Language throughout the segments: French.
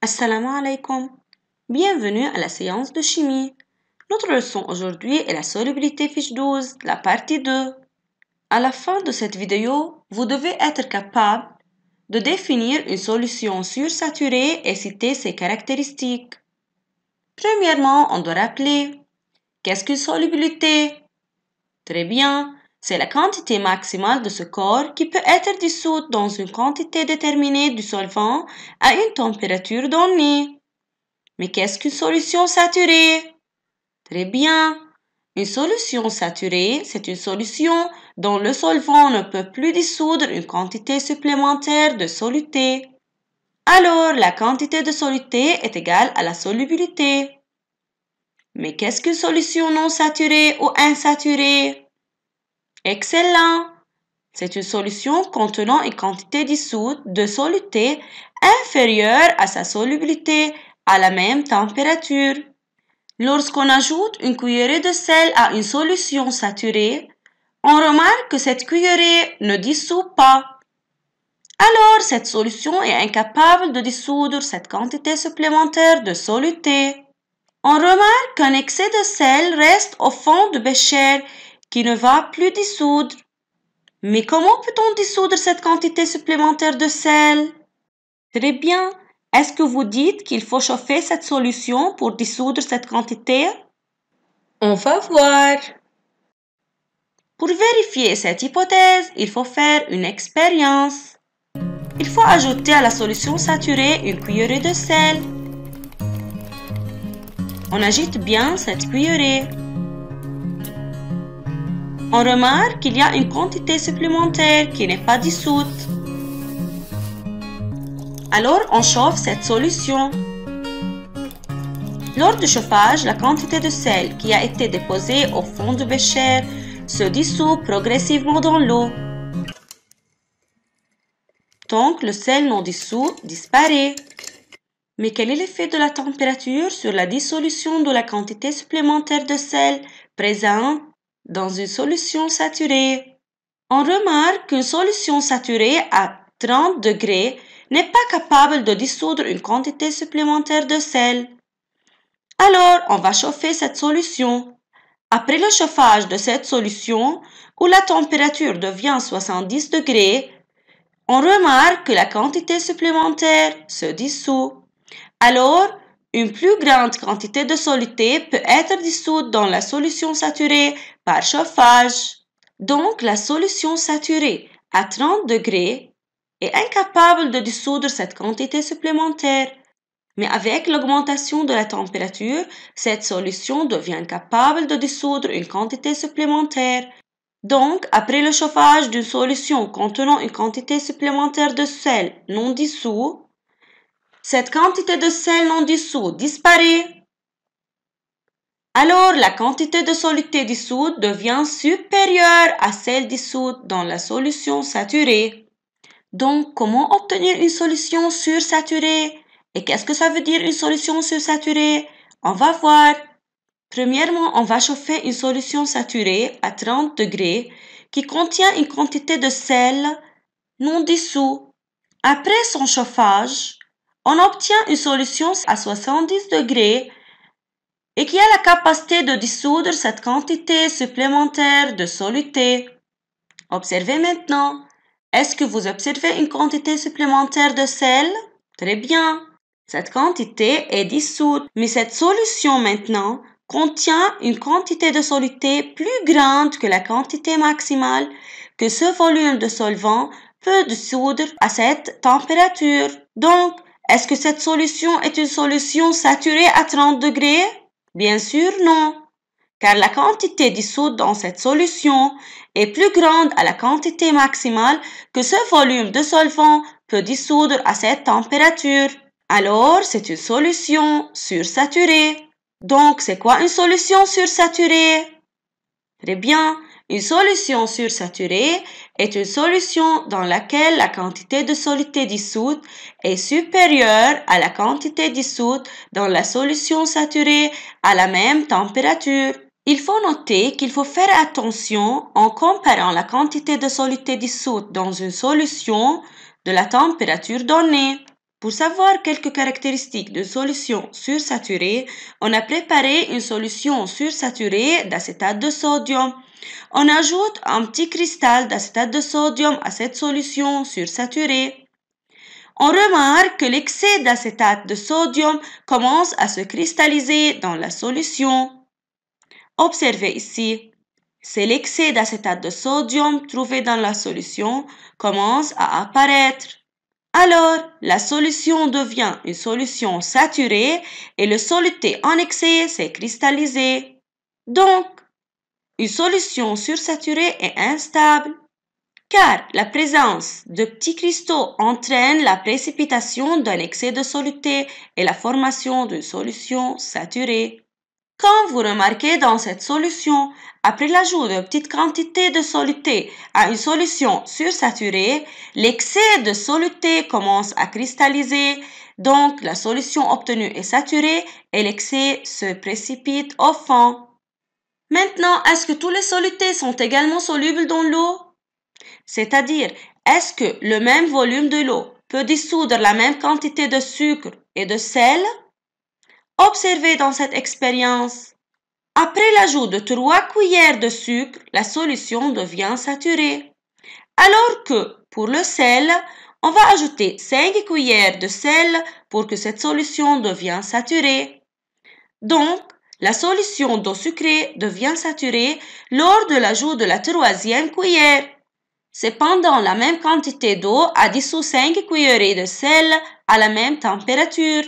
Assalamu alaikum. Bienvenue à la séance de chimie. Notre leçon aujourd'hui est la solubilité fiche 12, la partie 2. À la fin de cette vidéo, vous devez être capable de définir une solution sursaturée et citer ses caractéristiques. Premièrement, on doit rappeler qu'est-ce qu'une solubilité? Très bien, c'est la quantité maximale de ce corps qui peut être dissoute dans une quantité déterminée du solvant à une température donnée. Mais qu'est-ce qu'une solution saturée? Très bien. Une solution saturée, c'est une solution dont le solvant ne peut plus dissoudre une quantité supplémentaire de soluté. Alors, la quantité de soluté est égale à la solubilité. Mais qu'est-ce qu'une solution non saturée ou insaturée? Excellent! C'est une solution contenant une quantité dissoute de soluté inférieure à sa solubilité à la même température. Lorsqu'on ajoute une cuillerée de sel à une solution saturée, on remarque que cette cuillerée ne dissout pas. Alors, cette solution est incapable de dissoudre cette quantité supplémentaire de soluté. On remarque qu'un excès de sel reste au fond du bécher qui ne va plus dissoudre. Mais comment peut-on dissoudre cette quantité supplémentaire de sel? Très bien. Est-ce que vous dites qu'il faut chauffer cette solution pour dissoudre cette quantité? On va voir. Pour vérifier cette hypothèse, il faut faire une expérience. Il faut ajouter à la solution saturée une cuillerée de sel. On agite bien cette cuillerée. On remarque qu'il y a une quantité supplémentaire qui n'est pas dissoute. Alors, on chauffe cette solution. Lors du chauffage, la quantité de sel qui a été déposée au fond du bécher se dissout progressivement dans l'eau. Donc, le sel non dissous disparaît. Mais quel est l'effet de la température sur la dissolution de la quantité supplémentaire de sel présente dans une solution saturée? On remarque qu'une solution saturée à 30 degrés n'est pas capable de dissoudre une quantité supplémentaire de sel. Alors, on va chauffer cette solution. Après le chauffage de cette solution, où la température devient 70 degrés, on remarque que la quantité supplémentaire se dissout. Alors, une plus grande quantité de soluté peut être dissoute dans la solution saturée par chauffage. Donc, la solution saturée à 30 degrés est incapable de dissoudre cette quantité supplémentaire. Mais avec l'augmentation de la température, cette solution devient capable de dissoudre une quantité supplémentaire. Donc, après le chauffage d'une solution contenant une quantité supplémentaire de sel non dissous, cette quantité de sel non dissous disparaît. Alors, la quantité de soluté dissoute devient supérieure à celle dissoute dans la solution saturée. Donc, comment obtenir une solution sursaturée? Et qu'est-ce que ça veut dire une solution sursaturée? On va voir. Premièrement, on va chauffer une solution saturée à 30 degrés qui contient une quantité de sel non dissous. Après son chauffage, on obtient une solution à 70 degrés et qui a la capacité de dissoudre cette quantité supplémentaire de soluté. Observez maintenant. Est-ce que vous observez une quantité supplémentaire de sel? Très bien. Cette quantité est dissoute, mais cette solution maintenant contient une quantité de soluté plus grande que la quantité maximale que ce volume de solvant peut dissoudre à cette température. Donc, est-ce que cette solution est une solution saturée à 30 degrés? Bien sûr, non, car la quantité dissoute dans cette solution est plus grande à la quantité maximale que ce volume de solvant peut dissoudre à cette température. Alors, c'est une solution sursaturée. Donc, c'est quoi une solution sursaturée? Très bien, une solution sursaturée est une solution dans laquelle la quantité de soluté dissoute est supérieure à la quantité dissoute dans la solution saturée à la même température. Il faut noter qu'il faut faire attention en comparant la quantité de soluté dissoute dans une solution de la température donnée. Pour savoir quelques caractéristiques de solution sursaturée, on a préparé une solution sursaturée d'acétate de sodium. On ajoute un petit cristal d'acétate de sodium à cette solution sursaturée. On remarque que l'excès d'acétate de sodium commence à se cristalliser dans la solution. Observez ici, c'est l'excès d'acétate de sodium trouvé dans la solution commence à apparaître. Alors, la solution devient une solution saturée et le soluté en excès s'est cristallisé. Donc, une solution sursaturée est instable car la présence de petits cristaux entraîne la précipitation d'un excès de soluté et la formation d'une solution saturée. Comme vous remarquez dans cette solution, après l'ajout de petites quantités de soluté à une solution sursaturée, l'excès de soluté commence à cristalliser, donc la solution obtenue est saturée et l'excès se précipite au fond. Maintenant, est-ce que tous les solutés sont également solubles dans l'eau? C'est-à-dire, est-ce que le même volume de l'eau peut dissoudre la même quantité de sucre et de sel? Observez dans cette expérience. Après l'ajout de 3 cuillères de sucre, la solution devient saturée. Alors que pour le sel, on va ajouter 5 cuillères de sel pour que cette solution devienne saturée. Donc, la solution d'eau sucrée devient saturée lors de l'ajout de la 3e cuillère. Cependant, la même quantité d'eau a dissous 5 cuillerées de sel à la même température.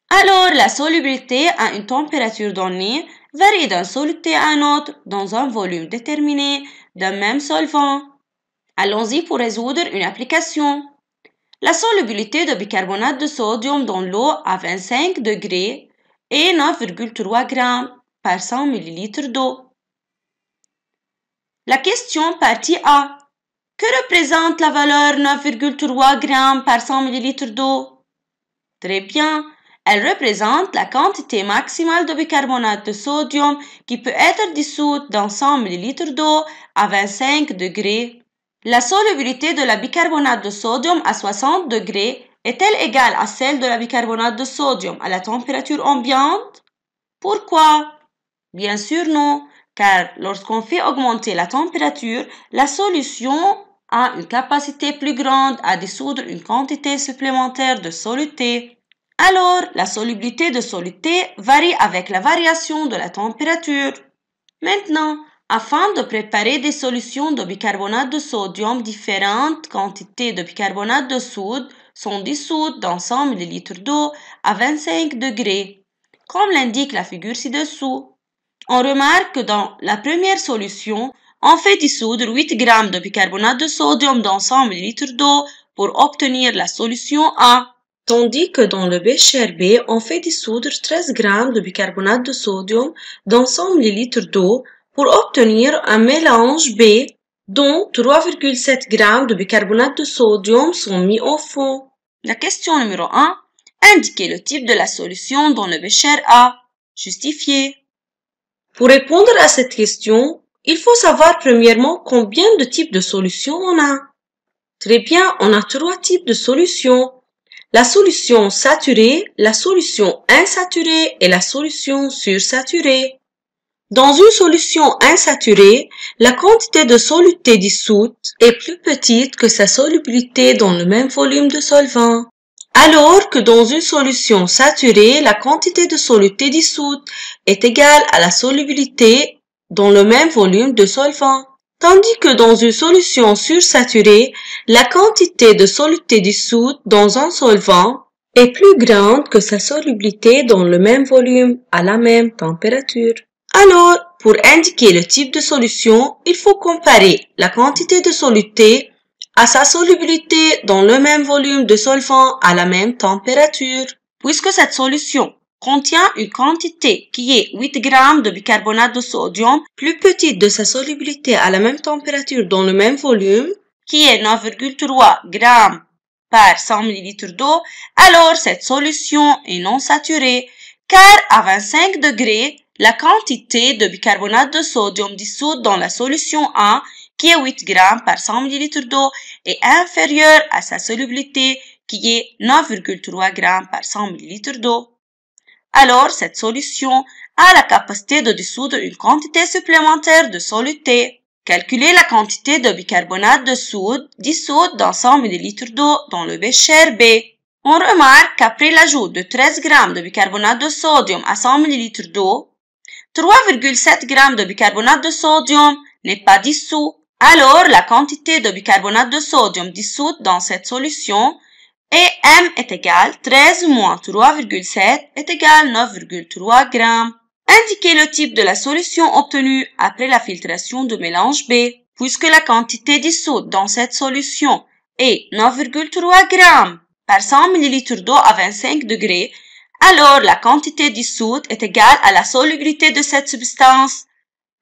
Alors, la solubilité à une température donnée varie d'un soluté à un autre dans un volume déterminé d'un même solvant. Allons-y pour résoudre une application. La solubilité de bicarbonate de sodium dans l'eau à 25 degrés est 9,3 g par 100 ml d'eau. La question partie A. Que représente la valeur 9,3 g par 100 ml d'eau? Très bien. Elle représente la quantité maximale de bicarbonate de sodium qui peut être dissoute dans 100 ml d'eau à 25 degrés. La solubilité de la bicarbonate de sodium à 60 degrés est-elle égale à celle de la bicarbonate de sodium à la température ambiante? Pourquoi? Bien sûr non, car lorsqu'on fait augmenter la température, la solution a une capacité plus grande à dissoudre une quantité supplémentaire de soluté. Alors, la solubilité de soluté varie avec la variation de la température. Maintenant, afin de préparer des solutions de bicarbonate de sodium, différentes quantités de bicarbonate de soude sont dissoutes dans 100 ml d'eau à 25 degrés, comme l'indique la figure ci-dessous. On remarque que dans la première solution, on fait dissoudre 8 g de bicarbonate de sodium dans 100 ml d'eau pour obtenir la solution A. Tandis que dans le bécher B, on fait dissoudre 13 g de bicarbonate de sodium dans 100 ml d'eau pour obtenir un mélange B dont 3,7 g de bicarbonate de sodium sont mis au fond. La question numéro 1. Indiquez le type de la solution dans le bécher A. Justifiez. Pour répondre à cette question, il faut savoir premièrement combien de types de solutions on a. Très bien, on a 3 types de solutions. La solution saturée, la solution insaturée et la solution sursaturée. Dans une solution insaturée, la quantité de soluté dissoute est plus petite que sa solubilité dans le même volume de solvant. Alors que dans une solution saturée, la quantité de soluté dissoute est égale à la solubilité dans le même volume de solvant. Tandis que dans une solution sursaturée, la quantité de soluté dissoute dans un solvant est plus grande que sa solubilité dans le même volume à la même température. Alors, pour indiquer le type de solution, il faut comparer la quantité de soluté à sa solubilité dans le même volume de solvant à la même température. Puisque cette solution contient une quantité qui est 8 g de bicarbonate de sodium plus petite de sa solubilité à la même température dans le même volume, qui est 9,3 g par 100 ml d'eau, alors cette solution est non saturée, car à 25 degrés, la quantité de bicarbonate de sodium dissoute dans la solution A, qui est 8 g par 100 ml d'eau, est inférieure à sa solubilité, qui est 9,3 g par 100 ml d'eau. Alors, cette solution a la capacité de dissoudre une quantité supplémentaire de soluté. Calculez la quantité de bicarbonate de soude dissoute dans 100 ml d'eau dans le bécher B. On remarque qu'après l'ajout de 13 g de bicarbonate de sodium à 100 ml d'eau, 3,7 g de bicarbonate de sodium n'est pas dissous. Alors, la quantité de bicarbonate de sodium dissoute dans cette solution est M est égal 13 moins 3,7 est égal 9,3 g. Indiquez le type de la solution obtenue après la filtration de mélange B. Puisque la quantité dissoute dans cette solution est 9,3 g par 100 ml d'eau à 25 degrés, alors la quantité dissoute est égale à la solubilité de cette substance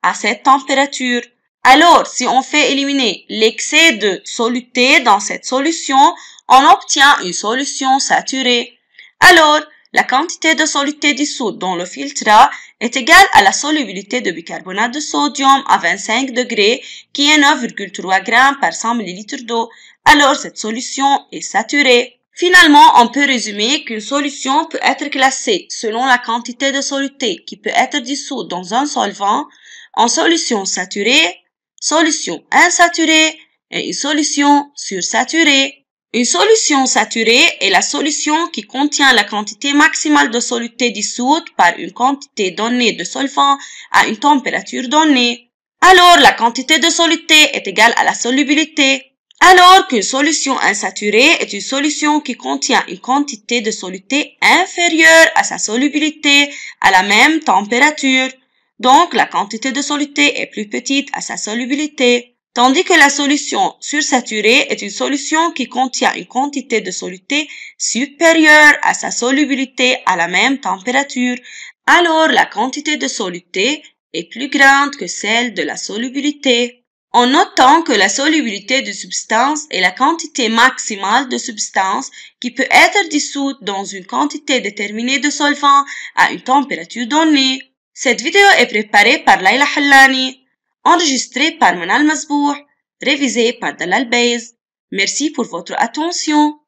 à cette température. Alors, si on fait éliminer l'excès de soluté dans cette solution, on obtient une solution saturée. Alors, la quantité de soluté dissoute dans le filtrat est égale à la solubilité de bicarbonate de sodium à 25 degrés qui est 9,3 g par 100 ml d'eau. Alors, cette solution est saturée. Finalement, on peut résumer qu'une solution peut être classée selon la quantité de soluté qui peut être dissoute dans un solvant en solution saturée, solution insaturée et une solution sursaturée. Une solution saturée est la solution qui contient la quantité maximale de soluté dissoute par une quantité donnée de solvant à une température donnée. Alors, la quantité de soluté est égale à la solubilité. Alors qu'une solution insaturée est une solution qui contient une quantité de soluté inférieure à sa solubilité à la même température. Donc, la quantité de soluté est plus petite à sa solubilité. Tandis que la solution sursaturée est une solution qui contient une quantité de soluté supérieure à sa solubilité à la même température. Alors, la quantité de soluté est plus grande que celle de la solubilité. En notant que la solubilité de substance est la quantité maximale de substance qui peut être dissoute dans une quantité déterminée de solvant à une température donnée. Cette vidéo est préparée par Layla Hallani, enregistrée par Manal Mazbouh, révisée par Dalal Beyz. Merci pour votre attention.